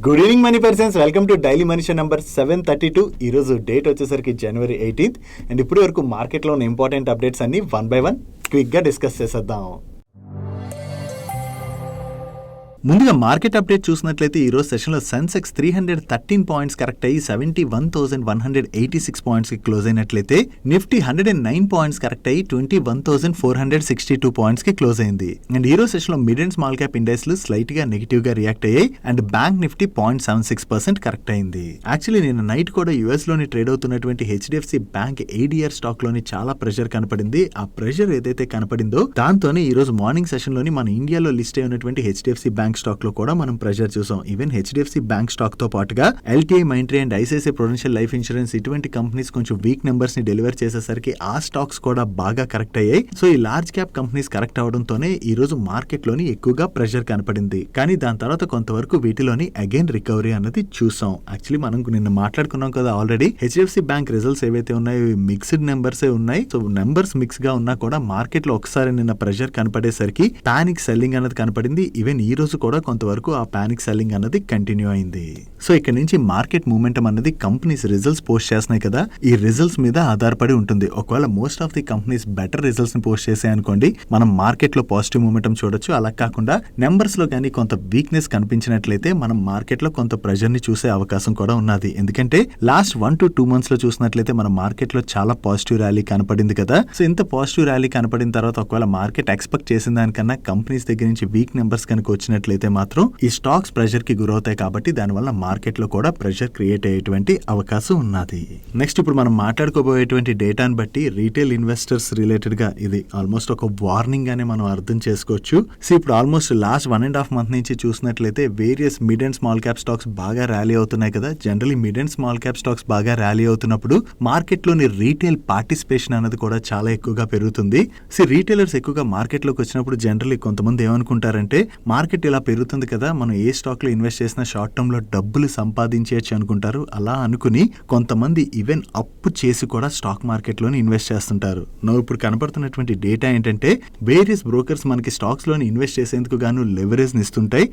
Good evening money persons, welcome to daily మనిషి number 732. ఈరోజు date వచ్చేసరికి January 18th. అండ్ ఇప్పటి వరకు మార్కెట్లో ఉన్న ఇంపార్టెంట్ అప్డేట్స్ అన్ని 1 by 1 క్విక్గా డిస్కస్ చేసేద్దాం. ముందుగా మార్కెట్ అప్డేట్ చూసినట్లయితే ఈ రోజు సెషన్లో సెన్సెక్స్ 313 పాయింట్స్ కరెక్ట్ అయ్యి 71,186 పాయింట్స్కి క్లోజ్ అయినట్లయితే నిఫ్టీ 109 పాయింట్స్ కరెక్ట్ అయ్యి 21,462 పాయింట్స్కి క్లోజ్ అయింది. అండ్ ఈ రోజు సెషన్లో మిడ్ అండ్ స్మాల్ క్యాప్ ఇండెక్స్లు స్లైట్గా నెగిటివ్గా రియాక్ట్ అయ్యాయి. అండ్ బ్యాంక్ నిఫ్టీ 0.76% కరెక్ట్ అయింది. యాక్చువల్లీ నిన్న నైట్ కూడా యూఎస్లోని ట్రేడ్ అవుతున్నటువంటి హెచ్డిఎఫ్సి బ్యాంక్ ఏడిఆర్ స్టాక్లోని చాలా ప్రెషర్ కనపడింది. ఆ ప్రెషర్ ఏదైతే కనపడిందో దాంతోనే ఈ రోజు మార్నింగ్ సెషన్లోని మన ఇండియాలో లిస్ట్ అయి ఉన్నటువంటి హెచ్డిఎఫ్సి బ్యాంక్ స్టాక్ లో కూడా మనం ప్రెషర్ చూసాం. ఈవెన్ హెచ్డిఎఫ్సి బ్యాంక్ స్టాక్ తో పాటుగా LTI, Mindtree and ICICI Prudential life insurance ఇటువంటి కంపెనీస్ కొంచెం వీక్ నెంబర్స్ ని డెలివర్ చేసేసరికి ఆ స్టాక్స్ కూడా బాగా కరెక్ట్ అయ్యాయి. సో ఈ లార్జ్ క్యాప్ కంపెనీస్ కరెక్ట్ అవడంతోనే ఈ రోజు మార్కెట్ లోని ఎక్కువగా ప్రెషర్ కనపడింది. కానీ దాని తర్వాత కొంతవరకు వీటిలోని అగైన్ రికవరీ అన్నది చూసాం. యాక్చువల్లీ మనం నిన్న మాట్లాడుకున్నాం కదా ఆల్రెడీ, హెచ్డిఎఫ్సి బ్యాంక్ రిజల్ట్స్ ఏవైతే ఉన్నాయో మిక్స్డ్ నెంబర్స్ ఉన్నాయి. సో నెంబర్స్ మిక్స్ గా ఉన్నా కూడా మార్కెట్ లో ఒకసారి నిన్న ప్రెషర్ కనపడేసరికి పానిక్ సెల్లింగ్ అన్నది కనపడింది. ఈవెన్ ఈ రోజు కూడా కొంతవరకు ఆ పానిక్ సెల్లింగ్ అన్నది కంటిన్యూ అయింది. సో ఇక్కడ నుంచి మార్కెట్ మూమెంటం అన్నది కంపెనీస్ రిజల్ట్స్ పోస్ట్ చేస్తున్నాయి కదా, ఈ రిజల్ట్స్ మీద ఆధారపడి ఉంటుంది. ఒకవేళ most of the companies better results ని పోస్ట్ చేసాయి అనుకోండి, మనం మార్కెట్ లో పాజిటివ్ మూమెంటం చూడొచ్చు. అలా కాకుండా నెంబర్స్ లో కానీ కొంత వీక్నెస్ కనిపించినట్లయితే మనం మార్కెట్ లో కొంత ప్రెషర్ ని చూసే అవకాశం కూడా ఉన్నది. ఎందుకంటే లాస్ట్ 1 to 2 months లో చూసినట్లయితే మన మార్కెట్ లో చాలా పాజిటివ్ ర్యాలీ కనపడింది కదా. సో ఇంత పాజిటివ్ ర్యాలీ కనపడిన తర్వాత ఒకవేళ మార్కెట్ ఎక్స్పెక్ట్ చేసిన దానికన్నా కంపెనీస్ దగ్గర నుంచి వీక్ నెంబర్స్ కనుక వచ్చినట్లయితే మాత్రం ఈ స్టాక్స్ ప్రెషర్ కి గురవుతాయి. కాబట్టి దానివల్ల మార్కెట్ లో కూడా ప్రెషర్ క్రియేట్ అయ్యేటువంటి అవకాశం ఉన్నది. నెక్స్ట్ ఇప్పుడు మనం మాట్లాడుకోబోయేటువంటి డేటాను బట్టి రీటైల్ ఇన్వెస్టర్స్ రిలేటెడ్ గా ఇది ఆల్మోస్ట్ ఒక వార్నింగ్ గానే మనం అర్థం చేసుకోవచ్చు. సో ఇప్పుడు ఆల్మోస్ట్ లాస్ట్ 1.5 months నుంచి చూసినట్లయితే various mid and small cap stocks బాగా ర్యాలీ అవుతున్నాయి కదా. Generally mid and small cap stocks బాగా ర్యాలీ అవుతున్నప్పుడు మార్కెట్ లోని రీటైల్ పార్టిసిపేషన్ అనేది కూడా చాలా ఎక్కువగా పెరుగుతుంది. సో రీటైలర్స్ ఎక్కువగా మార్కెట్ లోకి వచ్చినప్పుడు జనరలీ కొంతమంది ఏమనుకుంటారంటే మార్కెట్ ఇలా పెరుగుతుంది కదా, మనం ఏ స్టాక్ లో ఇన్వెస్ట్ చేసినా షార్ట్ టర్మ్ లో డబ్బులు సంపాదించవచ్చు అనుకుంటారు. అలా అనుకుని కొంతమంది ఈవెన్ అప్పు చేసి కూడా స్టాక్ మార్కెట్ లోని ఇన్వెస్ట్ చేస్తుంటారు. ఇప్పుడు కనపడుతున్నటువంటి డేటా ఏంటంటే వేరియస్ బ్రోకర్స్ మనకి స్టాక్స్ లోని ఇన్వెస్ట్ చేసేందుకు గాను లెవరేజ్ ఇస్తుంటాయి.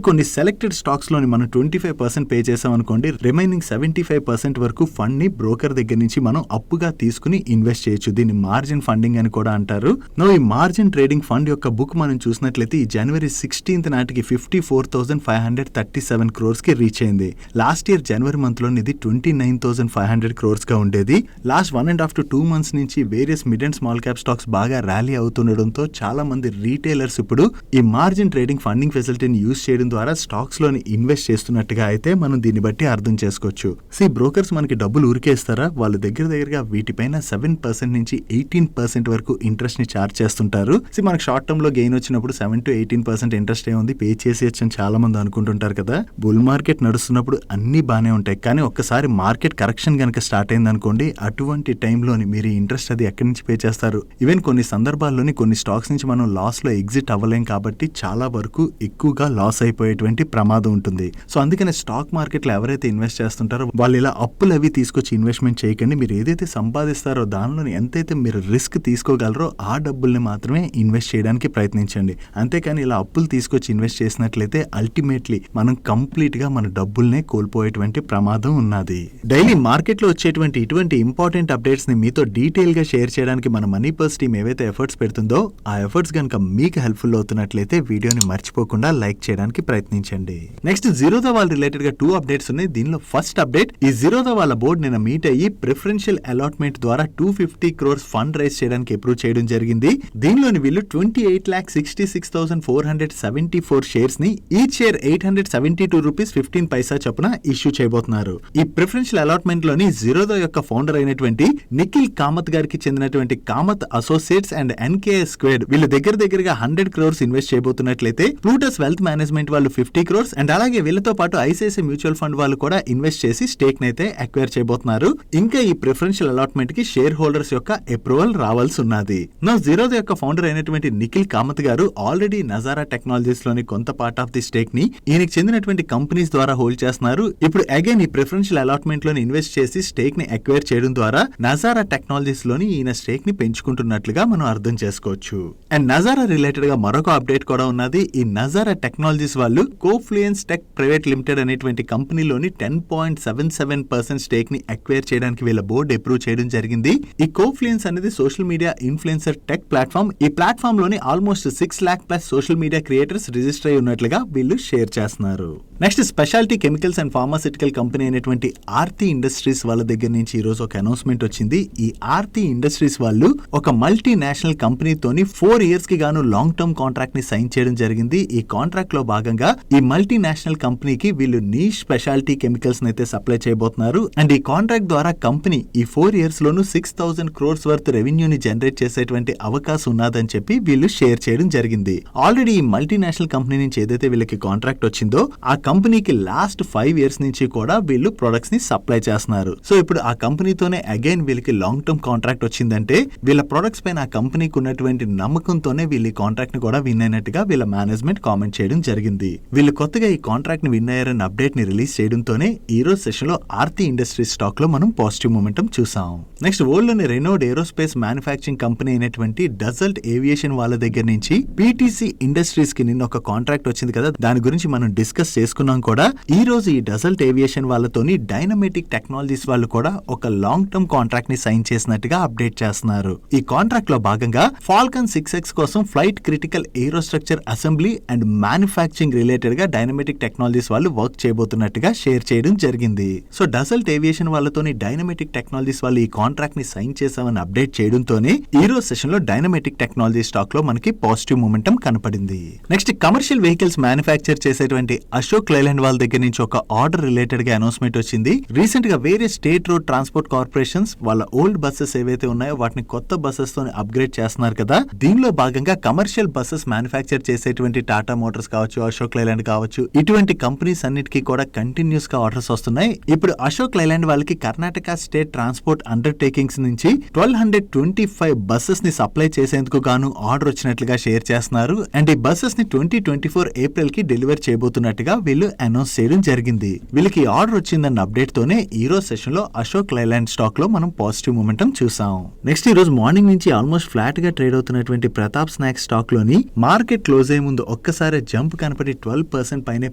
కొన్ని సెలెక్టెడ్ స్టాక్స్ లోని మనం 25% పే చేసాం అనుకోండి, రిమైనింగ్ 75% వరకు ఫండ్ ని బ్రోకర్ దగ్గర నుంచి మనం అప్పుగా తీసుకుని ఇన్వెస్ట్ చేయొచ్చు. దీన్ని మార్జిన్ ఫండింగ్ అని కూడా అంటారు. ఈ మార్జిన్ ట్రేడింగ్ ఫండ్ యొక్క బుక్ మనం చూసినట్లయితే ఈ January 16th నాటికి 54,537 crores కి రీచ్ అయింది. లాస్ట్ ఇయర్ జనవరి మంత్ లో ఇది 29,500 crores గా ఉండేది. లాస్ట్ 1.5 to 2 months నుంచి various mid and small cap stocks బాగా ర్యాలీ అవుతుండడంతో చాలా మంది రీటైలర్స్ ఇప్పుడు ఈ మార్జిన్ ట్రేడింగ్ ఫండింగ్ ఫెసిలిటీని యూజ్ చేయడం ద్వారా స్టాక్స్ లోని ఇన్వెస్ట్ చేస్తున్నట్టుగా అయితే మనం దీన్ని బట్టి అర్థం చేసుకోవచ్చు. బ్రోకర్స్ మనకి డబ్బులు ఊరికేస్తారా, వాళ్ళ దగ్గరగా వీటిపైన 7% నుంచి 18% వరకు ఇంట్రెస్ట్ ని చార్జ్ చేస్తుంటారు. మనకి షార్ట్ టర్మ్ లో గెయిన్ వచ్చినప్పుడు 7 to 18% ఇంట్రెస్ట్ ఏముంది పే చేసేయచ్చు అని చాలా మంది అనుకుంటుంటారు కదా. బుల్ మార్కెట్ నడుస్తున్నప్పుడు అన్ని బానే ఉంటాయి, కానీ ఒక్కసారి మార్కెట్ కరెక్షన్ గనక స్టార్ట్ అయింది అనుకోండి, అటువంటి టైంలోని మీరు ఇంట్రెస్ట్ అది ఎక్కడి నుంచి పే చేస్తారు. ఈవెన్ కొన్ని సందర్భాల్లోని కొన్ని స్టాక్స్ నుంచి మనం లాస్ లో ఎగ్జిట్ అవ్వలేం కాబట్టి చాలా వరకు ఎక్కువగా లాస్ అయిపోయేటువంటి ప్రమాదం ఉంటుంది. సో అందుకనే స్టాక్ మార్కెట్ లో ఎవరైతే ఇన్వెస్ట్ చేస్తుంటారో వాళ్ళు ఇలా అప్పులు అవి తీసుకొచ్చి ఇన్వెస్ట్మెంట్ చేయకండి. మీరు ఏదైతే సంపాదిస్తారో దానిలోని ఎంతైతే మీరు రిస్క్ తీసుకోగలరో ఆ డబ్బుల్ని మాత్రమే ఇన్వెస్ట్ చేయడానికి ప్రయత్నించండి. అంతేకాని ఇలా అప్పులు తీసుకొచ్చి ఇన్వెస్ట్ చేసినట్లయితే అల్టిమేట్లీ మనం కంప్లీట్ గా మన డబ్బుల్నే కోల్పోయేటువంటి ప్రమాదం ఉన్నది. డైలీ మార్కెట్ లో వచ్చేటువంటి ఇటువంటి ఇంపార్టెంట్ అప్డేట్స్ ని మీతో డీటెయిల్ గా షేర్ చేయడానికి మన మనీ పర్స్ టీమ్ ఏవైతే ఎఫర్ట్స్ పెడుతుందో ఆ ఎఫర్ట్స్ గనక మీకు హెల్ప్ఫుల్ అవుతున్నట్లయితే వీడియోని మర్చిపోకుండా లైక్ చేయడానికి ప్రయత్నించండి. నెక్స్ట్ జీరోదా వాళ్ళ రిలేటెడ్ గా 2 అప్డేట్స్ ఉన్నాయి. దీనిలో ఫస్ట్ అప్డేట్, ఈ జీరోదా వాళ్ళ బోర్డు నిన్న మీట్ అయ్యి ప్రిఫరెన్షియల్ అలాట్మెంట్ ద్వారా 250 crores ఫండ్ రైజ్ చేయడానికి అప్రూవ్ చేయడం జరిగింది. దీనిలోని వీళ్ళు 28,66,474 షేర్స్ ని ఈచ్ షేర్ 872 రూపీస్ 15 పైసా చొప్పున ఇష్యూ చేయబోతున్నారు. ఈ ప్రిఫరెన్షియల్ అలాట్మెంట్ లోని జీరోదా యొక్క ఫౌండర్ అయినటువంటి నిఖిల్ కామత్ గారికి చెందినటువంటి Kamath associates and NKS squared వీళ్ళు దగ్గరగా 100 crores ఇన్వెస్ట్ చేయబోతున్నట్లయితే ప్లూటస్ వెల్త్ మేనేజ్మెంట్ వాళ్ళు 50 crores అండ్ అలాగే వీళ్ళతో పాటు ఐసిఐసిఐ మ్యూచువల్ ఫండ్ వాళ్ళు కూడా ఇన్వెస్ట్ చేసి స్టేక్ నైతే అక్వైర్ చేయబోతున్నారు. ఇంకా ఈ ప్రిఫరెన్షియల్ అలాట్మెంట్ కి షేర్ హోల్డర్స్ యొక్క అప్రూవల్ రావాల్సి ఉన్నది. జీరోదా యొక్క ఫౌండర్ అయినటువంటి నిఖిల్ కామత్ గారు ఆల్రెడీ నజారా టెక్నాలజీస్ లోని కొంత పార్ట్ ఆఫ్ ది స్టేక్ ని ఈయనకి చెందినటువంటి కంపెనీస్ ద్వారా హోల్డ్ చేస్తున్నారు. ఇప్పుడు అగైన్ ఈ ప్రిఫరెన్షియల్ అలాట్మెంట్ లోని ఇన్వెస్ట్ చేసి స్టేక్ ని అక్వైర్ చేయడం ద్వారా నజారా టెక్నాలజీస్ లోని ఈయన స్టేక్ ని పెంచుకుంటున్నట్లుగా మనం అర్థం చేసుకోవచ్చు. అండ్ నజారా రిలేటెడ్ గా మరొక అప్డేట్ కూడా ఉన్నది. ఈ నజారా టెక్నాలజీస్ వాళ్ళు కోఫ్లూయెన్స్ టెక్ ప్రైవేట్ లిమిటెడ్ అనేటువంటి కంపెనీలోని 10.77% స్టేక్ ని అక్వైర్ చేయడానికి వీళ్ళ బోర్డు అప్రూవ్ చేయడం జరిగింది. ఈ కోఫ్లూయెన్స్ అనేది social media influencer tech platform. ఈ ప్లాట్ఫామ్ లోని almost 6 lakh plus social media creators register అయి ఉన్నట్లుగా వీళ్ళు షేర్ చేస్తున్నారు. Next speciality chemicals and pharmaceutical company అయినటువంటి ఆర్తి ఇండస్ట్రీస్ వాళ్ళ దగ్గర నుంచి ఈ రోజు ఒక అనౌన్స్మెంట్ వచ్చింది. ఈ ఆర్తి ఇండస్ట్రీస్ వాళ్ళు ఒక మల్టీనేషనల్ కంపెనీతోని 4 years కి గాను లాంగ్ టర్మ్ కాంట్రాక్ట్ ని సైన్ చేయడం జరిగింది. ఈ కాంట్రాక్ట్ లో భాగంగా ఈ మల్టీనేషనల్ కంపెనీకి వీళ్ళు నీష్ స్పెషాలిటీ కెమికల్స్ అయితే సప్లై చేయబోతున్నారు. అండ్ ఈ కాంట్రాక్ట్ ద్వారా కంపెనీ ఈ 4 years లోను 6,000 crores వర్త్ రెవెన్యూని జనరేట్ చేసేటువంటి అవకాశం ఉన్నదని చెప్పి వీళ్ళు షేర్ చేయడం జరిగింది. ఆల్రెడీ ఈ మల్టీనేషనల్ కంపెనీ నుంచి ఏదైతే వీళ్ళకి కాంట్రాక్ట్ వచ్చిందో ఆ కంపెనీకి లాస్ట్ 5 years నుంచి కూడా వీళ్ళు ప్రొడక్ట్స్ ని సప్లై చేస్తున్నారు. సో ఇప్పుడు ఆ కంపెనీతోనే అగైన్ వీళ్ళకి లాంగ్ టర్మ్ కాంట్రాక్ట్ వచ్చిందంటే వీళ్ళ ప్రొడక్ట్స్ పైన ఆ కంపెనీకి ఉన్నటువంటి నమ్మకంతోనే వీళ్ళు ఈ కాంట్రాక్ట్ ని కూడా విన్ అయినట్టుగా వీళ్ళ మేనేజ్మెంట్ కామెంట్ చేయడం జరిగింది. వీళ్ళు కొత్తగా ఈ కాంట్రాక్ట్ ని విన్ అయ్యారన్న అప్డేట్ ని రిలీజ్ చేయడంతోనే ఈ రోజు సెషన్ లో ఆర్తి ఇండస్ట్రీస్ స్టాక్ లో మనం పాజిటివ్ మొమెంటం చూసాం. నెక్స్ట్ వరల్డ్ లోని రెనోడ్ ఏరోస్పేస్ మ్యానుఫ్యాక్చరింగ్ కంపెనీ అయినటువంటి డజల్ట్ ఏవియేషన్ వాళ్ళ దగ్గర నుంచి పీటీసీ ఇండస్ట్రీస్ కి నిన్న ఒక కాంట్రాక్ట్ వచ్చింది కదా, దాని గురించి మనం డిస్కస్ చేసుకున్నాం కూడా. ఈ రోజు ఈ డజల్ట్ ఏవియేషన్ వాళ్ళతోని డైనమేటిక్ టెక్నాలజీస్ వాళ్ళు కూడా ఒక లాంగ్ టర్మ్ కాంట్రాక్ట్ ని సైన్ చేసినట్టుగా అప్డేట్ చేస్తున్నారు. ఈ కాంట్రాక్ట్ లో భాగంగా ఫాల్కన్ 6X కోసం flight critical aerostructure assembly and manufacturing related గా డైనమేటిక్ టెక్నాలజీస్ వాళ్ళు వర్క్ చేయబోతున్నట్టుగా షేర్ చేయడం జరిగింది. సో డజల్ట్ ఏవియేషన్ వాళ్ళతోని డైనమేటిక్ టెక్నాలజీస్ వాళ్ళు ఈ కాంట్రాక్ట్ ని సైన్ చేసామని అప్డేట్ చేయడంతోనే ఈ రోజు సెషన్ లో డైనమేటిక్ టెక్నాలజీ స్టాక్ లో మనకి పాజిటివ్ మొమెంటం కనపడింది. నెక్స్ట్ కమర్షియల్ వెహికల్స్ మ్యానుఫ్యాక్చర్ చేసేటువంటి అశోక్ లైలాండ్ వాళ్ళ దగ్గర నుంచి ఒక ఆర్డర్ రిలేటెడ్ గా అనౌన్స్మెంట్ వచ్చింది. రీసెంట్ గా వేరే స్టేట్ రోడ్ ట్రాన్స్పోర్ట్ కార్పొరేషన్స్ వాళ్ళ ఓల్డ్ బస్సెస్ ఏవైతే ఉన్నాయో వాటిని కొత్త బస్సెస్ తో అప్గ్రేడ్ చేస్తున్నారు కదా. దీనిలో భాగంగా కమర్షియల్ బస్సెస్ మ్యానుఫ్యాక్చర్ చేసేటువంటి టాటా మోటార్స్ కావచ్చు, అశోక్ లైలాండ్ కావచ్చు, ఇటువంటి కంపెనీస్ అన్నిటికీ కూడా కంటిన్యూస్ గా ఆర్డర్స్ వస్తున్నాయి. ఇప్పుడు అశోక్ లైలాండ్ వాళ్ళకి కర్ణాటక స్టేట్ ట్రాన్స్పోర్ట్ అండర్టేకింగ్స్ నుంచి 1225 బస్సెస్ ని సప్లై చేసేందుకు గాను ఆర్డర్ వచ్చినట్లుగా షేర్ చేస్తున్నారు. అండ్ ఈ బస్సెస్ ని 2024 ఏప్రిల్ కి డెలివర్ చేయబోతున్నట్టుగా వీళ్ళు అనౌన్స్ చేయడం జరిగింది. వీళ్ళకి ఆర్డర్ వచ్చిందన్న అప్డేట్ తోనే ఈ రోజు సెషన్ లో అశోక్ లైలాండ్ స్టాక్ లో మనం పాజిటివ్ మొమెంటం చూసాం. నెక్స్ట్ ఈ రోజు మార్నింగ్ నుంచి ఆల్మోస్ట్ ఫ్లాట్ గా ట్రేడ్ అవుతున్నటువంటి ప్రతాప్ స్నాక్స్ స్టాక్ లోని మార్కెట్ క్లోజ్ అయ్యే ముందు ఒక్కసారి జంప్ కనపడి 12% పైనే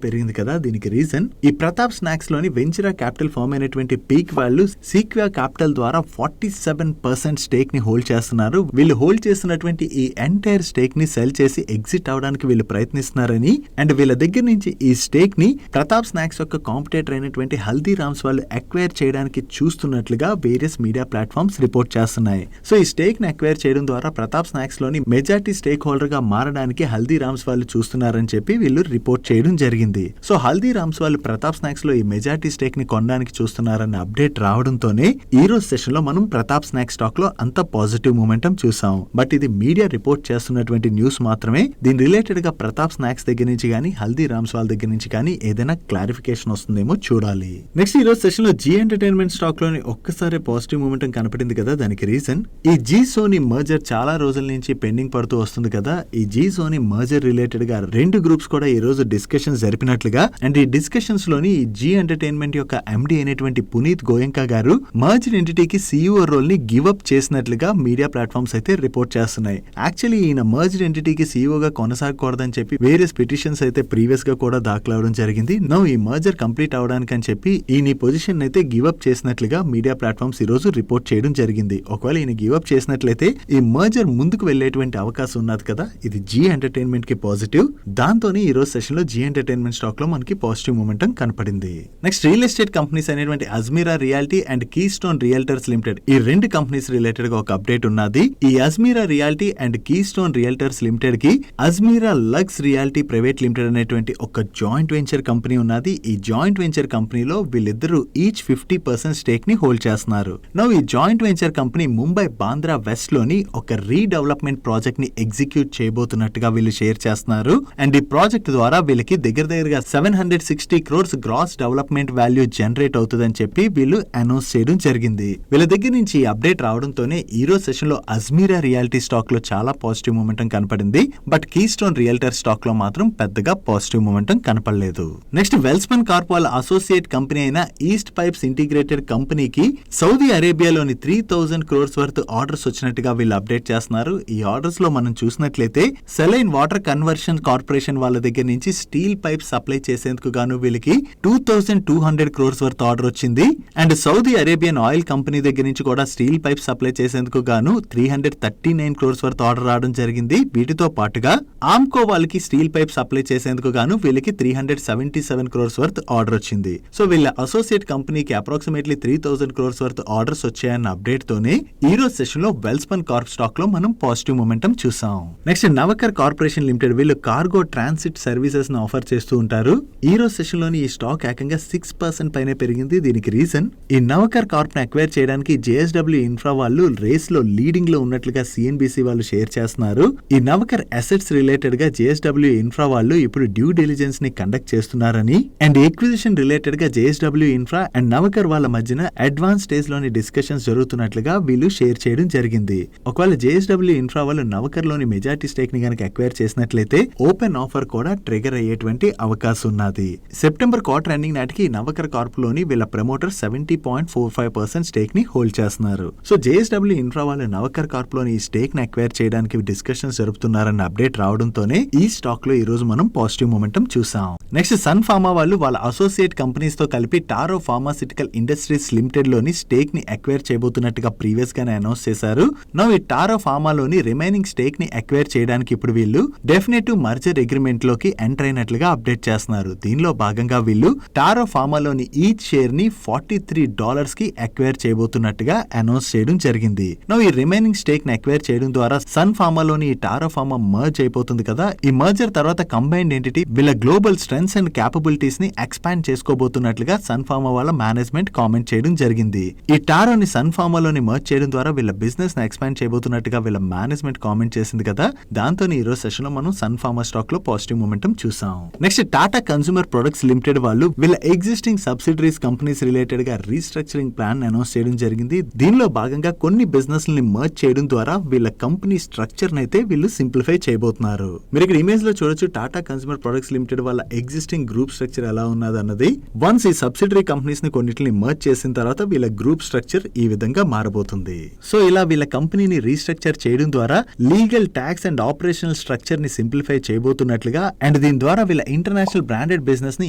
పెరిగింది కదా. దీనికి రీజన్ ఈ ప్రతాప్ స్నాక్స్ లోని వెంచరా క్యాపిటల్ ఫామ్ అయినటువంటి పీక్ వాళ్ళు సీక్వియా క్యాపిటల్ ద్వారా 47% స్టేక్ ని హోల్డ్ చేస్తున్నారు. వీళ్ళు హోల్డ్ చేస్తున్నటువంటి ఈ ఎంటైర్ స్టేక్ ని సెల్ చేసి ఎగ్జిట్ అవడానికి వీళ్ళు ప్రయత్నిస్తున్నారని అండ్ వీళ్ళ దగ్గర నుంచి ఈ స్టేక్ ని ప్రతాప్ స్నాక్స్ యొక్క కాంపిటేటర్ అయినటువంటి హల్దీరామ్స్ వాళ్ళు అక్వైర్ చేయడానికి చూస్తున్నట్లుగా వేరియస్ మీడియా ప్లాట్ఫామ్స్ రిపోర్ట్ చేస్తున్నాయి. సో ఈ స్టేక్ ని అక్వైర్ చేయడం ద్వారా ప్రతాప్ స్నాక్స్ లోని మెజారిటీ స్టేక్ హోల్డర్ గా మారడానికి హల్దీరామ్స్ వాళ్ళు చూస్తున్నారని చెప్పి వీళ్ళు రిపోర్ట్ చేయడం జరిగింది. సో హల్దీరామ్స్ వాళ్ళు ప్రతాప్ స్నాక్స్ లో ఈ మెజారిటీ స్టేక్ ని కొనడానికి చూస్తున్నారన్న అప్డేట్ రావడంతోనే ఈ రోజు సెషన్ లో మనం ప్రతాప్ స్నాక్స్ స్టాక్ లో అంత పాజిటివ్ మూమెంటం చూసాం. బట్ ఇది మీడియా రిపోర్ట్ చేస్తున్నటువంటి న్యూస్ మాత్రమే. దీని రిలేటెడ్ గా ప్రతాప్ స్నాక్స్ దగ్గర నుంచి కానీ హల్దీరామ్స్ వాళ్ళ దగ్గర నుంచి కానీ ఏదైనా క్లారిఫికేషన్ వస్తుందేమో చూడాలి. నెక్స్ట్ ఈ రోజు సెషన్ లో జీ ఎంటర్టైన్మెంట్ స్టాక్ లోని ఒక్కసారి పాజిటివ్ మూమెంటం కనపడింది కదా. దానికి రీజన్ ఈ జీ సోనీ మర్జర్ చాలా రోజుల నుంచి పెండింగ్ పడుతూ వస్తుంది కదా. ఈ జీ సోనీ మర్జర్ రిలేటెడ్ గా 2 గ్రూప్స్ కూడా ఈ రోజు డిస్కషన్స్ జరిపినట్లుగా అండ్ ఈ డిస్కషన్స్ లోని జీ ఎంటర్టైన్మెంట్ యొక్క ఎండి అయినటువంటి పునీత్ గోయంకా గారు మర్జ్డ్ ఎంటిటీకి సీఈఓ రోల్ ని గివ్ అప్ చేసినట్లుగా మీడియా ప్లాట్ఫామ్స్ అయితే రిపోర్ట్ చేస్తున్నాయి. యాక్చువల్లీ ఈయన మర్జ్డ్ ఎంటిటీకి సీఈఓగా కొనసాగకూడదని చెప్పి వేరియస్ పిటిషన్స్ అయితే ప్రీవియస్ గా కూడా దాఖలవడం జరిగింది. నౌ ఈ మర్జర్ కంప్లీట్ అవడానికి అని చెప్పి ఈయన పొజిషన్ అయితే గివ్ అప్ చేసినట్లుగా మీడియా ప్లాట్ఫామ్స్ ఈ రోజు రిపోర్ట్ చేయడం జరిగింది. ఒకవేళ ఈయన గివ్ అప్ చేసినట్లయితే ఈ మర్జర్ ముందుకు వెళ్లేటువంటి అవకాశం ఉన్నది కదా. ఇది జీ ఎంటర్టైన్మెంట్ కి పాజిటివ్. దాంతోనే ఈ రోజు సెషన్ లో జీ ఎంటర్టైన్మెంట్ స్టాక్ లో మనకి పాజిటివ్ మూమెంటం కనపడింది. నెక్స్ట్ రియల్ ఎస్టేట్ కంపెనీస్ అనేటువంటి Ajmera reality and Keystone realtors limited ఈ 2 కంపెనీస్ రిలేటెడ్ గా ఒక అప్డేట్ ఉన్నది. ఈ Ajmera reality and Keystone realtors limited కి Ajmera lux reality private limited అనేటువంటి ఒక జాయింట్ వెంచర్ కంపెనీ ఉన్నది. ఈ జాయింట్ వెంచర్ కంపెనీలో వీళ్ళిద్దరూ ఈచ్ 50% స్టేక్ ని హోల్డ్ చేస్తున్నారు. నౌ ఈ joint venture company Mumbai Bandra west లోని ఒక రీడెవలప్మెంట్ ప్రాజెక్ట్ ని ఎగ్జిక్యూట్ చేయబోతున్నట్టుగా వీళ్ళు షేర్ చేస్తున్నారు. అండ్ ఈ ప్రాజెక్ట్ ద్వారా వీళ్ళకి దగ్గరగా 760 crores gross development value generate అవుతుందని చెప్పి వీళ్ళు అనౌన్స్ చేయడం జరిగింది. వీళ్ళ దగ్గర నుంచి ఈ అప్డేట్ రావడంతోనే ఈ రోజు సెషన్ లో అజ్మీరా రియాలిటీ స్టాక్ లో చాలా పాజిటివ్ మూమెంటం కనపడింది. But keystone realtor stock stock లో మాత్రం పెద్దగా పాజిటివ్ మొమెంటం కనపడలేదు. నెక్స్ట్ వెల్స్పన్ కార్ప్ వాళ్ళ అసోసియేట్ కంపెనీ అయిన ఈస్ట్ పైప్స్ ఇంటిగ్రేటెడ్ కంపెనీకి సౌదీ అరేబియాలోని 3000 crores వర్త్ ఆర్డర్స్ వచ్చినట్టుగా వీళ్ళు అప్డేట్ చేస్తున్నారు. ఈ ఆర్డర్స్ లో మనం చూసినట్లయితే సెలైన్ వాటర్ కన్వర్షన్ కార్పొరేషన్ వాళ్ళ దగ్గర నుంచి స్టీల్ పైప్ సప్లై చేసేందుకు గాను వీళ్ళకి 2200 crores వర్త్ ఆర్డర్ వచ్చింది. And Saudi Arabian oil company దగ్గర నుంచి కూడా స్టీల్ పైప్ సప్లై చేసేందుకు గాను 339 crores వర్త్ ఆర్డర్ రావడం జరిగింది. వీటితో పాటుగా ఆమ్కో వాళ్ళకి స్టీల్ పైప్ సప్లై చేసేందుకు గాను వీళ్ళకి 377 crores వర్త్ ఆర్డర్ వచ్చింది. సో వీళ్ళ అసోసియేట్ కంపెనీకి అప్రాక్సిమేట్లీ 3000 crores వర్త్ ఆర్డర్స్ వచ్చాయన్న అప్డేట్ తోనే ఈ రోజు సెషన్ లో వెల్స్పన్ కార్ప్ స్టాక్ లో మనం పాజిటివ్ మొమెంటం చూసాం. నెక్స్ట్ నవకర్ కార్పొరేషన్ లిమిటెడ్ వీళ్ళు కార్గో ట్రాన్సిట్ సర్వీసెస్ ను ఆఫర్ చేస్తూ ఉంటారు. ఈ రోజు సెషన్ లోని ఈ స్టాక్ ఏకంగా 6% పైనే పెరిగింది. దీనికి రీజన్ ఈ నవకర్ కార్ప్ ని అక్వైర్ చేయడానికి JSW ఇన్ఫ్రా వాళ్ళు రేస్ లో లీడింగ్ లో ఉన్నట్లుగా CNBC వాళ్ళు షేర్ చేస్తున్నారు. ఈ నవకర్ అసెట్స్ రిలేటెడ్ గా JSW ఇన్ఫ్రా వాళ్ళు ఇప్పుడు డ్యూ డిలిజెన్స్ ని కండక్ట్ చేస్తున్నారని అండ్ ఎక్విజిషన్ రిలేటెడ్ గా JSW ఇన్ఫ్రా అండ్ నవకర్ వాళ్ళ మధ్యన అడ్వాన్స్ స్టేజ్ లోని డిస్కషన్స్ జరుగుతున్నట్లుగా వీళ్ళు షేర్ చేయడం జరిగింది. ఒకవేళ JSW ఇన్ఫ్రా వాళ్ళు నవకర్ లోని మెజారిటీ స్టేక్ ని కనుక అక్వైర్ చేసినట్లయితే ఓపెన్ ఆఫర్ కూడా ట్రిగర్ అయ్యేటువంటి అవకాశం ఉన్నది. సెప్టెంబర్ క్వార్టర్ ఎండింగ్ నాటికి నవకర్ కార్ప్ లోని వీళ్ళ ప్రమోటర్ 70.45% స్టేక్ ని హోల్డ్ చేస్తున్నారు. సో JSW ఇన్ఫ్రా వాళ్ళు నవకర్ కార్ప్ లోని ఈ స్టేక్ ని అక్వైర్ చేయడానికి డిస్కషన్స్ జరుపుతున్నారన్న అప్డేట్ రావడంతోనే ఈ స్టాక్ లో ఈ రోజు మనం పాజిటివ్ మొమెంటం చూసాం. నెక్స్ట్ సన్ ఫార్మా వాళ్ళు వాళ్ళ అసోసియేట్ కంపెనీస్ తో కలిపి టారో ఫార్మాసిటికల్ ఇండస్ట్రీస్ లిమిటెడ్ లోని స్టేక్ ని అక్వైర్ చేయబోతున్నట్టుగా ప్రీవియస్ గానే అనౌన్స్ చేశారు. నౌ ఈ టారో ఫార్మాలోని రిమైనింగ్ స్టేక్ ని అక్వైర్ చేయడానికి ఇప్పుడు వీళ్ళు డెఫినెటివ్ మర్జర్ అగ్రిమెంట్ లోకి ఎంటర్ అయినట్లుగా అప్డేట్ చేస్తున్నారు. దీనిలో భాగంగా వీళ్ళు టారో ఫార్మాలోని ఈచ్ షేర్ ని $43 కి అక్వైర్ చేయబోతున్నట్టుగా అనౌన్స్ చేయడం జరిగింది. నౌ ఈ రిమైనింగ్ స్టేక్ ని అక్వైర్ చేయడం ద్వారా సన్ ఫార్మాలోని ఈ టారో ఫార్మా మర్జ్ అయిపోతుంది కదా. ఈ మర్జర్ తర్వాత కంబైన్డ్ ఎంటిటీ వీళ్ళ గ్లోబల్ స్ట్రెంగ్స్ అండ్ క్యాపబిలిటీస్ ని ఎక్స్పాండ్ చేసుకోబోతున్నట్లుగా సన్ ఫార్మా వాళ్ళ మేనేజ్మెంట్ కామెంట్ చేయడం జరిగింది. ఈ టారోని సన్ ఫార్మాలోని మర్జ్ చేయడం ద్వారా వీళ్ళ బిజినెస్ ని ఎక్స్పాండ్ చేయబోతున్నట్టుగా వీళ్ళ మేనేజ్మెంట్ కామెంట్ చేసింది కదా. దాంతో ఈ రోజు సెషన్ లో మనం సన్ ఫార్మా స్టాక్ లో పాజిటివ్ మొమెంటం చూసాం. Next Tata consumer products limited వాళ్ళు వీళ్ళ ఎగ్జిస్టింగ్ సబ్సిడరీస్ కంపెనీస్ రిలేటెడ్ గా రీస్ట్రక్చరింగ్ ప్లాన్ అనౌన్స్ చేయడం జరిగింది. దీనిలో భాగంగా కొన్ని బిజినెస్ ని మర్జ్ చేయడం ద్వారా వీళ్ళ కంపెనీ స్ట్రక్చర్ అయితే వీళ్ళు సింప్లిఫై చేయబోతున్నారు. మీరు ఇక్కడ ఇమేజ్ లో చూడొచ్చు టాటా కన్స్యూమర్ ప్రొడక్ట్స్ లిమిటెడ్ వాళ్ళ ఎగ్జిస్టింగ్ గ్రూప్ స్ట్రక్చర్ ఎలా ఉన్నది అన్నది. వన్స్ ఈ సబ్సిడరీ కంపెనీస్ ని కొన్నిటిని మర్జ్ చేసిన తర్వాత వీళ్ళ గ్రూప్ స్ట్రక్చర్ ఈ విధంగా మారబోతుంది. సో ఇలా వీళ్ళ కంపెనీని రీస్ట్రక్చర్ చేయడం ద్వారా legal tax and operational structure ని సింప్లిఫై చేయబోతున్నట్లుగా అండ్ దీని ద్వారా వీళ్ళ ఇంటర్నేషనల్ బ్రాండెడ్ బిజినెస్ ని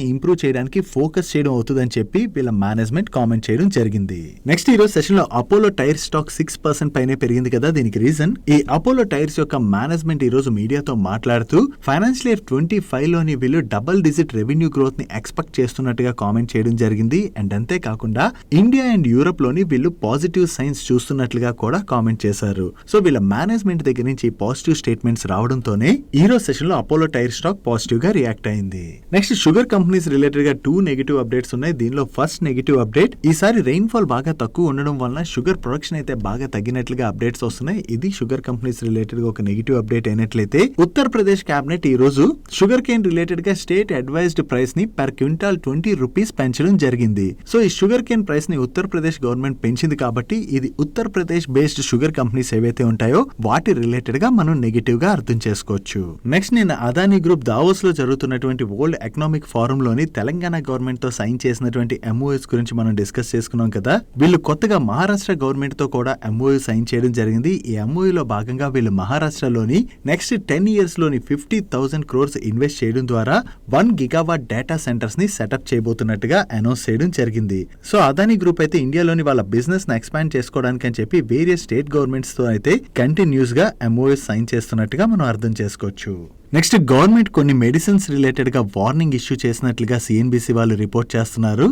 ఇంప్రూవ్ చేయడానికి ఫోకస్ చేయడం అవుతుందని చెప్పి వీళ్ళ మేనేజ్మెంట్ కామెంట్ చేయడం జరిగింది. నెక్స్ట్ ఈ రోజు సెషన్ లో అపోలో టైర్ స్టాక్ 6% పైనే పెరిగింది కదా. దీనికి రీజన్ ఈ అపోలో టైర్స్ యొక్క మేనేజ్మెంట్ ఈ రోజు మీడియాతో మాట్లాడుతూ ఫైనాన్షియల్ ఇయర్ 25 లోని వీళ్ళు డబుల్ డిజిట్ రెవెన్యూ గ్రోత్ ని ఎక్స్పెక్ట్ చేస్తున్నట్టుగా కామెంట్ చేయడం జరిగింది. అండ్ అంతేకాకుండా ఇండియా అండ్ యూరోప్ లోని వీళ్ళు పాజిటివ్ సైన్స్ చూస్తున్నట్లుగా కూడా కామెంట్ చేశారు. సో వీళ్ళ మేనేజ్మెంట్ దగ్గర నుంచి పాజిటివ్ స్టేట్మెంట్స్ రావడంతోనే ఈ రోజు సెషన్ లో అపోలో టైర్ స్టాక్ పాజిటివ్ గా రియాక్ట్ అయింది. నెక్స్ట్ షుగర్ కంపెనీస్ రిలేటెడ్ గా 2 నెగిటివ్ అప్డేట్స్ ఉన్నాయి. దీనిలో ఫస్ట్ నెగిటివ్ అప్డేట్ ఈసారి రెయిన్ఫాల్ బాగా తక్కువ ఉండడం వలన షుగర్ ప్రొడక్షన్ అయితే బాగా తగ్గినట్లుగా అప్డేట్స్ వస్తున్నాయి. ఇది షుగర్ కంపెనీస్ రిలేటెడ్ గా ఒక నెగిటివ్ అప్డేట్ అయినట్లయితే ఉత్తరప్రదేశ్ కేబినెట్ ఈ రోజు షుగర్ కేన్ రిలేటెడ్ గా స్టేట్ అడ్వైజ్డ్ ప్రైస్ ని పర్ క్వింటాల్ 20 రూపీస్ పెంచడం జరిగింది. సో ఈ షుగర్ కేన్ ప్రైస్ ని ఉత్తరప్రదేశ్ గవర్నమెంట్ పెంచింది కాబట్టి ఇది ఉత్తరప్రదేశ్ బేస్డ్ షుగర్ కంపెనీస్ ఏవైతే ఉంటాయో వాటి రిలేటెడ్ గా మనం నెగిటివ్ గా అర్థం చేసుకోవచ్చు. నెక్స్ట్ నిన్న అదానీ గ్రూప్ దావోస్ లో జరుగుతున్నటువంటి వరల్డ్ ఎకనామిక్ ఫోరం లోని తెలంగాణ గవర్నమెంట్ తో సైన్ చేసినటువంటి MOUs గురించి మనం డిస్కస్ చేసుకున్నాం కదా. వీళ్ళు కొత్తగా మహారాష్ట్ర గవర్నమెంట్ తో కూడా MOU సైన్ చేయడం జరిగింది. ఈ MOU లో భాగంగా వీళ్ళు మహారాష్ట్రలోని నెక్స్ట్ 10 years లోని 50,000 crores ఇన్వెస్ట్ చేయడం ద్వారా 1 gigawatt డేటా సెంటర్స్ ని సెటప్ చేయబోతున్నట్టుగా అనౌన్స్ చేయడం జరిగింది. సో అదానీ గ్రూప్ అయితే ఇండియాలోని వాళ్ళ బిజినెస్ ని ఎక్స్పాండ్ చేసుకోవడానికి అని చెప్పి వేరియస్ స్టేట్ గవర్నమెంట్స్ తో అయితే కంటిన్యూస్ గా MOUs సైన్ చేస్తున్నట్టుగా మనం అర్థం చేసుకోవచ్చు. నెక్స్ట్ గవర్నమెంట్ కొన్ని మెడిసిన్స్ రిలేటెడ్ గా వార్నింగ్ ఇష్యూ చేసినట్లుగా CNBC వాళ్ళు రిపోర్ట్ చేస్తున్నారు.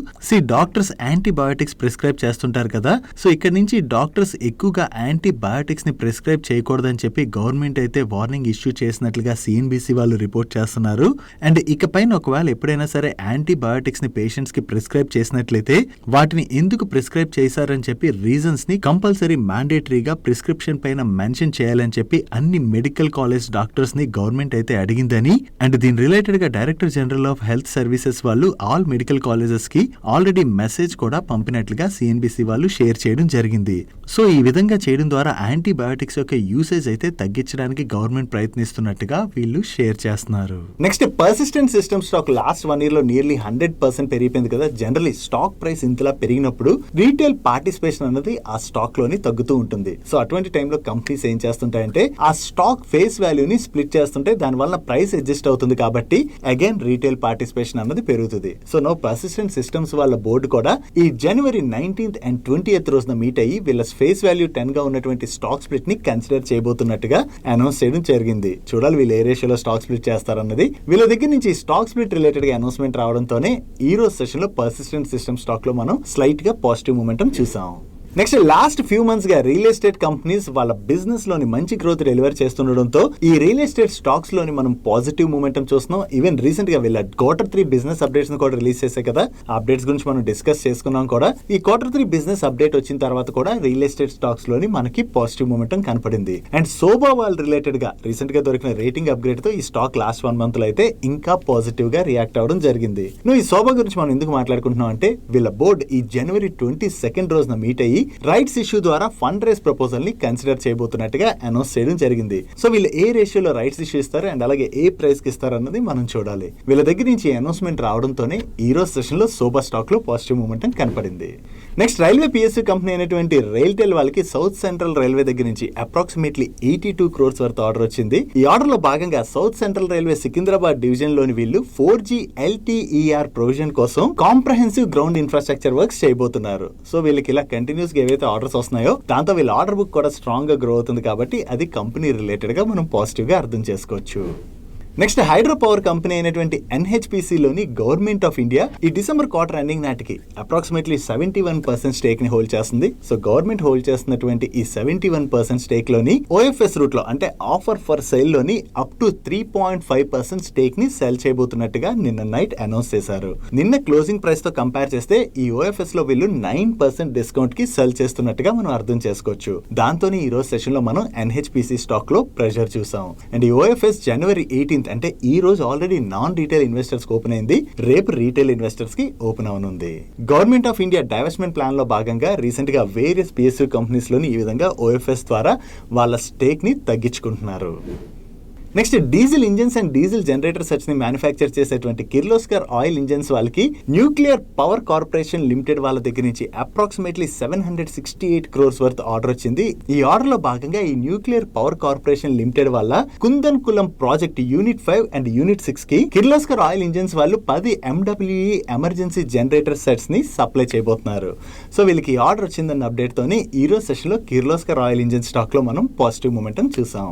డాక్టర్స్ యాంటీబయాటిక్స్ ప్రిస్క్రైబ్ చేస్తుంటారు కదా. సో ఇక్కడ నుంచి డాక్టర్స్ ఎక్కువగా యాంటీబయాటిక్స్ ని ప్రిస్క్రైబ్ చేయకూడదని చెప్పి గవర్నమెంట్ అయితే వార్నింగ్ ఇష్యూ చేసినట్లుగా CNBC వాళ్ళు రిపోర్ట్ చేస్తున్నారు. అండ్ ఇకపైన ఒకవేళ ఎప్పుడైనా సరే యాంటీబయాటిక్స్ ని పేషెంట్స్ కి ప్రిస్క్రైబ్ చేసినట్లయితే వాటిని ఎందుకు ప్రిస్క్రైబ్ చేశారని చెప్పి రీజన్స్ ని కంపల్సరీ మ్యాండేటరీగా ప్రిస్క్రిప్షన్ పైన మెన్షన్ చేయాలని చెప్పి అన్ని మెడికల్ కాలేజ్ డాక్టర్స్ ని గవర్నమెంట్ అయితే అడిగిందని అండ్ దీని రిలేటెడ్ గా director general of health services వాళ్ళు ఆల్ మెడికల్ కాలేజెస్ కి ఆల్రెడీ మెసేజ్ కూడా పంపినట్లుగా సిఎన్బిసి వాళ్ళు షేర్ చేయడం జరిగింది. సో ఈ విధంగా చేయడం ద్వారా యాంటీబయాటిక్స్ యొక్క యూసేజ్ అయితే తగ్గించడానికి గవర్నమెంట్ ప్రయత్నిస్తున్నట్టుగా వీళ్ళు షేర్ చేస్తున్నారు. Next persistent system stock last 1 year లో నియర్లీ 100% పెరిగిపోయింది కదా. జనరల్లీ స్టాక్ ప్రైస్ ఇంతలా పెరిగినప్పుడు రీటైల్ పార్టిసిపేషన్ అన్నది ఆ స్టాక్ లోని తగ్గుతూ ఉంటుంది. సో అటువంటి టైంలో కంపెనీస్ ఏం చేస్తుంటాయంటే ఆ స్టాక్ ఫేస్ వాల్యూని స్ప్లిట్ చేస్తుంటే దాని వల్ల ప్రైస్ అడ్జస్ట్ అవుతుంది కాబట్టి అగైన్ రీటైల్ పార్టిసిపేషన్ అన్నది పెరుగుతుంది. సో నో పర్సిస్టెంట్ సిస్టమ్స్ వాళ్ళ బోర్డు కూడా ఈ January 19th and 20th రోజున మీట్ అయ్యి వీళ్ళ ఫేస్ వాల్యూ 10 గా ఉన్నటువంటి స్టాక్ స్ప్లిట్ ని కన్సిడర్ చేయబోతున్నట్టుగా అనౌన్స్ చేయడం జరిగింది. చూడాలి వీళ్ళు ఏ రేషియోలో స్టాక్ స్ప్లిట్ చేస్తారన్నది. వీళ్ళ దగ్గర నుంచి స్టాక్ స్ప్లిట్ రిలేటెడ్ గా అనౌన్స్మెంట్ రావడంతోనే ఈ రోజు సెషన్ లో పర్సిస్టెంట్ సిస్టమ్ స్టాక్ లో మనం స్లైట్ గా పాజిటివ్ మూమెంటం చూసాం. నెక్స్ట్ లాస్ట్ ఫ్యూ మంత్స్ గా రియల్ ఎస్టేట్ కంపెనీస్ వాళ్ళ బిజినెస్ లోని మంచి గ్రోత్ డెలివర్ చేస్తుండడంతో ఈ రియల్ ఎస్టేట్ స్టాక్స్ లోని మనం పాజిటివ్ మూమెంటం చూస్తున్నాం. ఈవెన్ రీసెంట్ గా వీళ్ళ Q3 బిజినెస్ అప్డేట్స్ కూడా రిలీజ్ చేశాయి కదా. ఆ అప్డేట్స్ గురించి మనం డిస్కస్ చేసుకున్నాం కూడా. ఈ Q3 బిజినెస్ అప్డేట్ వచ్చిన తర్వాత కూడా రియల్ ఎస్టేట్ స్టాక్స్ లోని మనకి పాజిటివ్ మూమెంటం కనపడింది. అండ్ సోబా వాళ్ళ రిలేటెడ్ గా రీసెంట్ గా దొరికిన రేటింగ్ అప్గ్రేడ్ తో ఈ స్టాక్ లాస్ట్ 1 month లో అయితే ఇంకా పాజిటివ్ గా రియాక్ట్ అవడం జరిగింది. ఈ సోబా గురించి మనం ఎందుకు మాట్లాడుకుంటున్నాం అంటే వీళ్ళ బోర్డ్ ఈ January 22nd రోజున మీట్ అయ్యి రైట్స్ ఇష్యూ ద్వారా ఫండ్ రేస్ ప్రపోజల్ ని కన్సిడర్ చేయబోతున్నట్టుగా అనౌన్స్ చేయడం జరిగింది. సో వీళ్ళు ఏ రేషియోలో రైట్స్ ఇష్యూ ఇస్తారు అండ్ అలాగే ఏ ప్రైస్ కి ఇస్తారు అన్నది మనం చూడాలి. వీళ్ళ దగ్గర నుంచి అనౌన్స్మెంట్ రావడంతోనే ఈ రోజు సెషన్ లో సోబా స్టాక్ లో పాజిటివ్ మూమెంటం కనపడింది. నెక్స్ట్ రైల్వే పిఎస్యూ కంపెనీ అయినటువంటి రైల్టెల్ వాళ్ళకి సౌత్ సెంట్రల్ రైల్వే దగ్గర నుంచి అప్రాక్సిమేట్లీ 82 crores వర్త్ ఆర్డర్ వచ్చింది. ఈ ఆర్డర్ లో భాగంగా south central railway Secunderabad division లోని వీళ్ళు 4G LTER ప్రొవిజన్ కోసం కాంప్రహెన్సివ్ గ్రౌండ్ ఇన్ఫ్రాస్ట్రక్చర్ వర్క్స్ చేయబోతున్నారు. సో వీళ్ళకి ఇలా కంటిన్యూస్ గా ఏవైతే ఆర్డర్స్ వస్తున్నాయో దాంతో వీళ్ళ ఆర్డర్ బుక్ కూడా స్ట్రాంగ్ గా గ్రో అవుతుంది కాబట్టి అది కంపెనీ రిలేటెడ్ గా మనం పాజిటివ్ గా అర్థం చేసుకోవచ్చు. నెక్స్ట్ హైడ్రో పవర్ కంపెనీ అయినటువంటి NHPC లోని గవర్నమెంట్ ఆఫ్ ఇండియా ఈ డిసెంబర్ క్వార్టర్ ఎండింగ్ నాటికి అప్రాక్సిమేట్లీ 71% స్టేక్ ని హోల్డ్ చేస్తుంది. సో గవర్నమెంట్ హోల్డ్ చేస్తున్నటువంటి ఈ 71% స్టేక్ లోని OFS రూట్ లో అంటే ఆఫర్ ఫర్ సేల్ లోని అప్ టు 3.5% స్టేక్ ని సెల్ చేయబోతున్నట్టుగా నిన్న నైట్ అనౌన్స్ చేశారు. నిన్న క్లోజింగ్ ప్రైస్ తో కంపేర్ చేస్తే ఈ OFS లో వీళ్ళు 9% డిస్కౌంట్ కి సెల్ చేస్తున్నట్టుగా మనం అర్థం చేసుకోవచ్చు. దాంతోనే ఈ రోజు సెషన్ లో మనం NHPC స్టాక్ లో ప్రెషర్ చూసాం. అండ్ ఈ OFS January 18th అంటే ఈ రోజు ఆల్రెడీ నాన్ రీటైల్ ఇన్వెస్టర్స్ కి ఓపెన్ అయింది. రేపు రీటైల్ ఇన్వెస్టర్స్ కి ఓపెన్ అవనుంది. Government of India divestment plan లో భాగంగా రీసెంట్ గా వేరియస్ PSU కంపెనీస్ లోని ఈ విధంగా OFS ద్వారా వాళ్ళ స్టేక్ ని తగ్గించుకుంటున్నారు. Next diesel engines and diesel generator sets ని మ్యానుఫ్యాక్చర్ చేసేటువంటి కిర్లోస్కర్ ఆయిల్ ఇంజిన్స్ వాళ్ళకి న్యూక్లియర్ పవర్ కార్పొరేషన్ లిమిటెడ్ వాళ్ళ దగ్గర నుంచి అప్రాక్సిమేట్లీ 768 crores వర్త్ ఆర్డర్ వచ్చింది. ఈ ఆర్డర్ లో భాగంగా ఈ న్యూక్లియర్ పవర్ కార్పొరేషన్ లిమిటెడ్ వాళ్ళ కుందన్కులం ప్రాజెక్ట్ యూనిట్ 5 అండ్ యూనిట్ 6 కి కిర్లోస్కర్ ఆయిల్ ఇంజిన్స్ వాళ్ళు 10 MWE ఎమర్జెన్సీ జనరేటర్ సెట్స్ ని సప్లై చేయబోతున్నారు. సో వీళ్ళకి ఆర్డర్ వచ్చిందన్న అప్డేట్ తోని ఈ రోజు సెషన్ లో కిర్లోస్కర్ ఆయిల్ ఇంజిన్ స్టాక్ లో మనం పాజిటివ్ మూమెంటం చూసాం.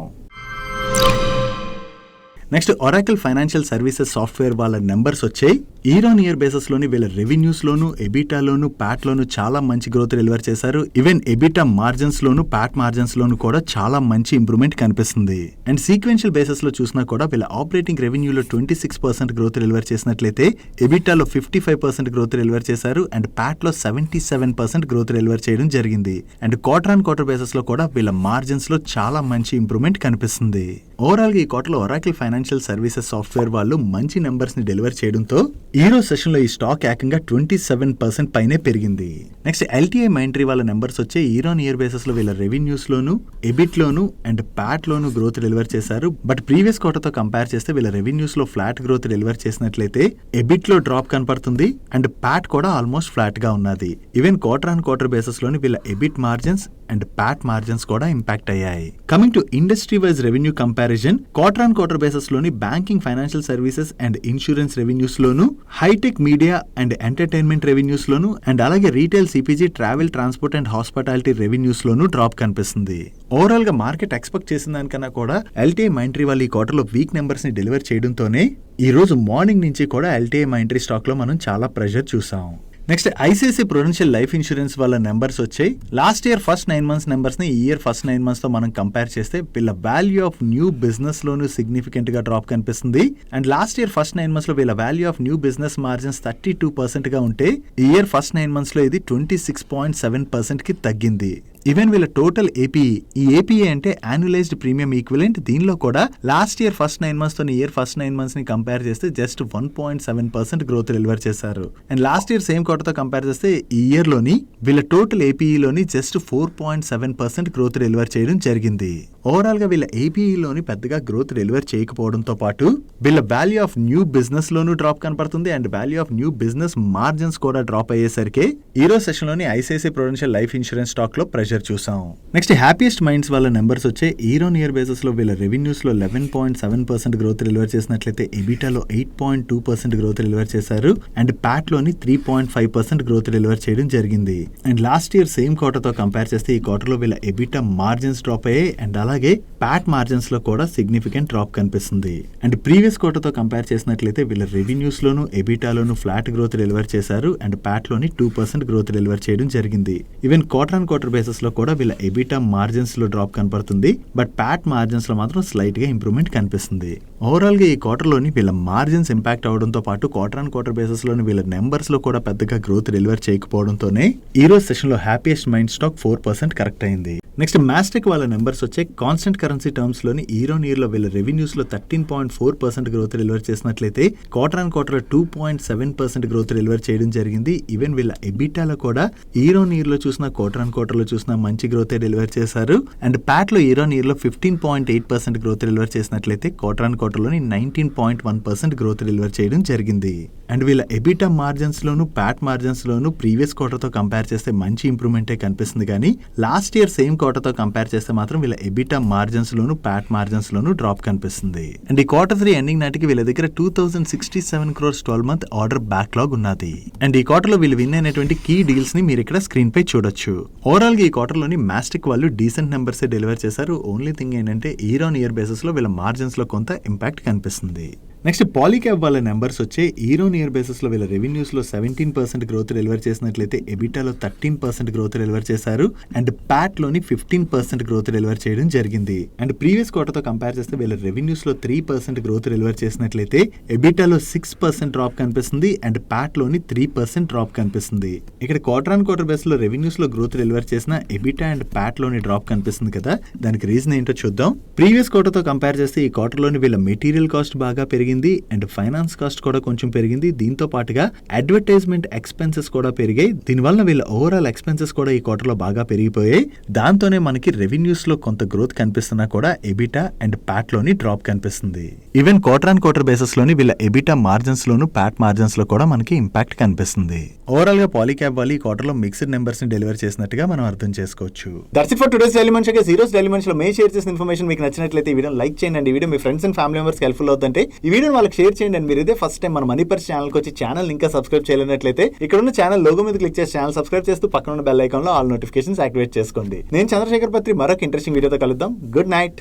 Next Oracle financial services software వాళ్ళ నెంబర్స్ వచ్చాయి. ఇయర్ ఆన్ ఇయర్ బేసిస్ లోని వీళ్ళ రెవెన్యూస్ లోను ఎబిటాలోను ప్యాట్ లోను చాలా మంచి గ్రోత్ డెలివర్ చేశారు. ఈవెన్ ఎబిటా మార్జిన్స్ లోను ప్యాట్ మార్జిన్స్ లోను కూడా చాలా మంచి ఇంప్రూవ్మెంట్ కనిపిస్తుంది. అండ్ సీక్వెన్షియల్ బేసిస్ లో చూసినా కూడా వీళ్ళ ఆపరేటింగ్ రెవెన్యూలో 26% గ్రోత్ డెలివర్ చేసినట్లయితే ఎబిటాలో 55% గ్రోత్ డెలివర్ చేశారు. అండ్ ప్యాట్ లో 77% గ్రోత్ డెలివర్ చేయడం జరిగింది. And quarter on quarter basis లో కూడా వీళ్ళ మార్జిన్స్ లో చాలా మంచి ఇంప్రూవ్మెంట్ కనిపిస్తుంది. ఓవరాల్ గా ఈ క్వార్టర్ లో ఒరాకిల్ ఫైనాన్షియల్ సర్వీసెస్ సాఫ్ట్వేర్ వాళ్ళు మంచి నెంబర్స్ ని డెలివర్ చేయడంతో ఈ రోజు సెషన్ లో ఈ స్టాక్ ఏకంగా 27% పైనే పెరిగింది. నెక్స్ట్ LTI మైంట్రీ వాళ్ళ నెంబర్స్ వచ్చే ఇయర్ ఆన్ ఇయర్ బేసిస్ లో వీళ్ళ రెవెన్యూస్ లోను ఎబిట్ లోను అండ్ ప్యాట్ లోను గ్రోత్ డెలివర్ చేశారు. బట్ ప్రీవియస్ క్వార్టర్ తో కంపేర్ చేస్తే వీళ్ళ రెవెన్యూస్ లో ఫ్లాట్ గ్రోత్ డెలివర్ చేసినట్లయితే ఎబిట్ లో డ్రాప్ కనపడుతుంది అండ్ ప్యాట్ కూడా ఆల్మోస్ట్ ఫ్లాట్ గా ఉన్నది. Even quarter on quarter basis లోని వీళ్ళ EBIT margins and PAT margins కూడా ఇంపాక్ట్ అయ్యాయి. Coming to industry wise revenue comparison quarter on quarter basis లోని banking financial services and insurance revenues లోను hi-tech media and entertainment revenues లోను and అలాగే retail CPG travel transport and hospitality revenues లోను drop కనిపిస్తుంది. Overall గా market expect చేసిన దానికన్నా కూడా LTI మైంట్రీ వాళ్ళు ఈ క్వార్టర్ లో వీక్ నెంబర్స్ ని డెలివర్ చేయడంతోనే ఈ రోజు మార్నింగ్ నుంచి కూడా LTI మైంట్రీ స్టాక్ లో మనం చాలా ప్రెషర్ చూసాం. Next ICICI prudential life insurance వాళ్ళ నెంబర్స్ వచ్చాయి. Last year first 9 months numbers ని ఈ ఇయర్ ఫస్ట్ 9 months తో మనం కంపేర్ చేస్తే వీళ్ళ value of new business loan significant గా డ్రాప్ కనిపిస్తుంది. And last year first 9 months లో వీళ్ళ value of new business margins 32% గా ఉంటే ఈ ఇయర్ ఫస్ట్ 9 months లో ఇది 26.7% కి తగ్గింది. ఈవెన్ వీళ్ళ టోటల్ ఏపీఈ, ఈ ఏపీఏ అంటే యాన్యులైజ్డ్ ప్రీమియం ఈక్విలెంట్, దీనిలో కూడా లాస్ట్ ఇయర్ ఫస్ట్ 9 months తో ఈ ఇయర్ ఫస్ట్ 9 months ని కంపేర్ చేస్తే జస్ట్ 1.7% గ్రోత్ డెలివర్ చేశారు. And last year same quarter తో కంపేర్ చేస్తే ఈ ఇయర్ లోని వీళ్ళ టోటల్ ఏపీఈలోని జస్ట్ 4.7% గ్రోత్ డెలివర్ చేయడం జరిగింది. ఓవరాల్ గా వీళ్ళ ఏపీఈలోని పెద్దగా గ్రోత్ డెలివర్ చేయకపోవడంతో పాటు వీళ్ళ వాల్యూ ఆఫ్ న్యూ బిజినెస్ లోను డ్రాప్ కనపడుతుంది. And value of new business margins కూడా డ్రాప్ అయ్యేసరికి ఈ రోజు సెషన్ లోని ICICI prudential life insurance stock లో ప్రెషర్ చూసాం. నెక్స్ట్ హ్యాపీయెస్ట్ మైండ్స్ వాళ్ళ నెంబర్స్ వచ్చే ఇయర్ ఆన్ ఇయర్ బేసిస్ లో వీళ్ళ రెవెన్యూస్ లో 11.7% గ్రోత్ డెలివర్ చేసినట్లయితే ఎబిటాలో 8.2% గ్రోత్ డెలివర్ చేశారు. అండ్ ప్యాట్ లోని 3.5% గ్రోత్ డెలివర్ చేయడం జరిగింది. And last year same quarter తో కంపేర్ చేస్తే ఈ క్వార్టర్ లో వీళ్ళ ఎబిటా మార్జిన్స్ డ్రాప్ అయ్యాయి. అండ్ అలాగే ప్యాట్ మార్జిన్స్ లో కూడా సిగ్నిఫికెంట్ డ్రాప్ కనిపిస్తుంది. అండ్ ప్రీవియస్ క్వార్టర్ తో కంపేర్ చేసినట్లయితే వీళ్ళ రెవెన్యూస్ లోను ఎబిటాలోను ఫ్లాట్ గ్రోత్ డెలివర్ చేశారు. అండ్ ప్యాట్ లోని 2% గ్రోత్ డెలివర్ చేయడం జరిగింది. Even quarter on quarter basis లో కూడా వీళ్ళ ఎబిటా మార్జిన్స్ లో డ్రాప్ కనపడుతుంది. బట్ ప్యాట్ మార్జిన్స్ లో మాత్రం స్లైట్ గా ఇంప్రూవ్మెంట్ కనిపిస్తుంది. ఓవరాల్ గా ఈ క్వార్టర్ లోని వీళ్ళ మార్జిన్స్ ఇంపాక్ట్ అవడంతో పాటు క్వార్టర్ ఆన్ క్వార్టర్ బేసిస్ లోని వీళ్ళ నెంబర్స్ లో కూడా పెద్దగా గ్రోత్ డెలివర్ చేయకపోవడంతోనే ఈ రోజు సెషన్ లో హ్యాపీయెస్ట్ మైండ్ స్టాక్ 4% కరెక్ట్ అయింది. నెక్స్ట్ మాస్టెక్ వాళ్ళ నెంబర్స్ వచ్చే కాన్స్టెంట్ కరెన్సీ టర్మ్స్ లోని ఇయర్ ఆన్ ఇయర్ లో వీళ్ళ రెవెన్యూస్ లో 13.4% గ్రోత్ డెలివర్ చేసినట్లయితే quarter on quarter 2.7% growth deliver చేయడం జరిగింది. ఈవెన్ వీళ్ళ ఎబిటాలో కూడా ఇయర్ ఆన్ ఇయర్ లో చూసిన క్వార్టర్ ఆన్ క్వార్టర్ లో చూసిన మంచి గ్రోత్ డెలివర్ చేశారు. అండ్ ప్యాట్ లో ఇయర్ ఆన్ ఇయర్ లో 15.8% గ్రోత్ డెలివర్ చేసినట్లయితే క్వార్టర్ ఆన్ క్వార్టర్ లోని 19.1% గ్రోత్ డెలివర్ చేయడం జరిగింది. అండ్ వీళ్ళ ఎబిటా మార్జిన్స్ లోను ప్యాట్ మార్జిన్స్ లోను ప్రీవియస్ క్వార్టర్ తో కంపేర్ చేస్తే మంచి ఇంప్రూవ్మెంటే కనిపిస్తుంది. కానీ లాస్ట్ ఇయర్ సేమ్ క్వార్టర్ తో కంపేర్ చేస్తే మాత్రం వీళ్ళ ఎబిటా మార్జిన్స్ లోను ప్యాట్ మార్జిన్స్ లోను డ్రాప్ కనిపిస్తుంది. అండ్ ఈ Q3 ఎండింగ్ నాటికి వీళ్ళ దగ్గర 2067 crores 12 month ఆర్డర్ బ్యాక్లాగ్ ఉన్నది. అండ్ ఈ క్వార్టర్ లో వీళ్ళు విన్ అయినటువంటి కీ డీల్స్ ని మీరు ఇక్కడ స్క్రీన్ పై చూడొచ్చు. ఓవరాల్ గా ఈ క్వార్టర్ లోని మాస్టిక్ వాళ్ళు డీసెంట్ నెంబర్స్ డెలివర్ చేశారు. ఓన్లీ థింగ్ ఏంటంటే ఇయర్ ఆన్ ఇయర్ బేసిస్ లో వీళ్ళ మార్జిన్స్ లో కొంత ఇంపాక్ట్ కనిపిస్తుంది. నెక్స్ట్ పాలీక్యాబ్ వాళ్ళ నెంబర్స్ వచ్చే ఇయర్ ఆన్ ఇయర్ బేసిస్ లో వీళ్ళ రెవెన్యూస్ లో 17% గ్రోత్ డెలివర్ చేసినట్లయితే ఎబిటాలో 13% గ్రోత్ డెలివర్ చేశారు. అండ్ ప్యాట్ లోని 15% గ్రోత్ డెలివర్ చేయడం జరిగింది. అండ్ ప్రీవియస్ క్వార్టర్ తో కంపేర్ చేస్తే వీళ్ళ రెవెన్యూస్ లో 3% గ్రోత్ డెలివర్ చేసినట్లయితే ఎబిటాలో 6% డ్రాప్ కనిపిస్తుంది. అండ్ ప్యాట్ లోని 3% డ్రాప్ కనిపిస్తుంది. ఇక్కడ క్వార్టర్ ఆన్ క్వార్టర్ బేస్ లో రెవెన్యూస్ లో గ్రోత్ డెలివర్ చేసిన ఎబిటా అండ్ ప్యాట్ లోని డ్రాప్ కనిపిస్తుంది కదా, దానికి రీజన్ ఏంటో చూద్దాం. ప్రీవియస్ క్వార్టర్ తో కంపేర్ చేస్తే ఈ క్వార్టర్ లోని వీళ్ళ మెటీరియల్ కాస్ట్ బాగా పెరిగింది. అండ్ ఫైనాన్స్ కాస్ట్ కూడా కొంచెం పెరిగింది. దీంతో పాటుగా అడ్వర్టైజ్మెంట్ ఎక్స్పెన్సెస్ కూడా పెరిగాయి. దీనివల్ల వీళ్ళ ఓవరాల్ ఎక్స్పెన్సెస్ కూడా ఈ క్వార్టర్ లో బాగా పెరిగిపోయాయి. దాంతోనే మనకి రెవెన్యూస్ లో కొంత గ్రోత్ కనిపిస్తున్నా కూడా ఎబిటా అండ్ ప్యాట్ లోని డ్రాప్ కనిపిస్తుంది. Even quarter on quarter basis లోని వీళ్ళ ఎబిటా మార్జిన్స్ లోను ప్యాట్ మార్జిన్స్ లో కూడా మనకి ఇంపాక్ట్ కనిపిస్తుంది. ఓవరాల్ గా పాలీక్యాబ్ వాళ్ళు ఈ క్వార్టర్ లో మిక్స్డ్ నెంబర్స్ ని డెలివర్ చేసినట్టుగా మనం అర్థం చేసుకోవచ్చు. That's it for today's daily munch. ఈరోజు డైలీ మంచ్ లో మేము షేర్ చేసిన ఇన్ఫర్మేషన్ మీకు నచ్చినట్లయితే ఈ వీడియో లైక్ చేయండి. ఈ video me friends and family members helpful అవుతుంటే ఈ వీడియో వాళ్ళకి షేర్ చేయండి. అండ్ మీరు ఇదే ఫస్ట్ టైం మన మనీ పర్స్ ఛానల్ కి వచ్చి ఛానల్ ఇంకా సబ్స్క్రైబ్ చేయలేనట్లయితే ఇక్కడ ఉన్న ఛానల్ లోగో మీద క్లిక్ చేసి ఛానల్ సబ్స్క్రైబ్ చేస్తూ పక్కన ఉన్న బెల్ ఐకాన్ లో ఆల్ నోటిఫికేషన్స్ యాక్టివేట్ చేసుకోండి. నేను చంద్రశేఖర్ పత్రి మరొక ఇంట్రెస్టింగ్ వీడియోతో కలుద్దాం. Good night.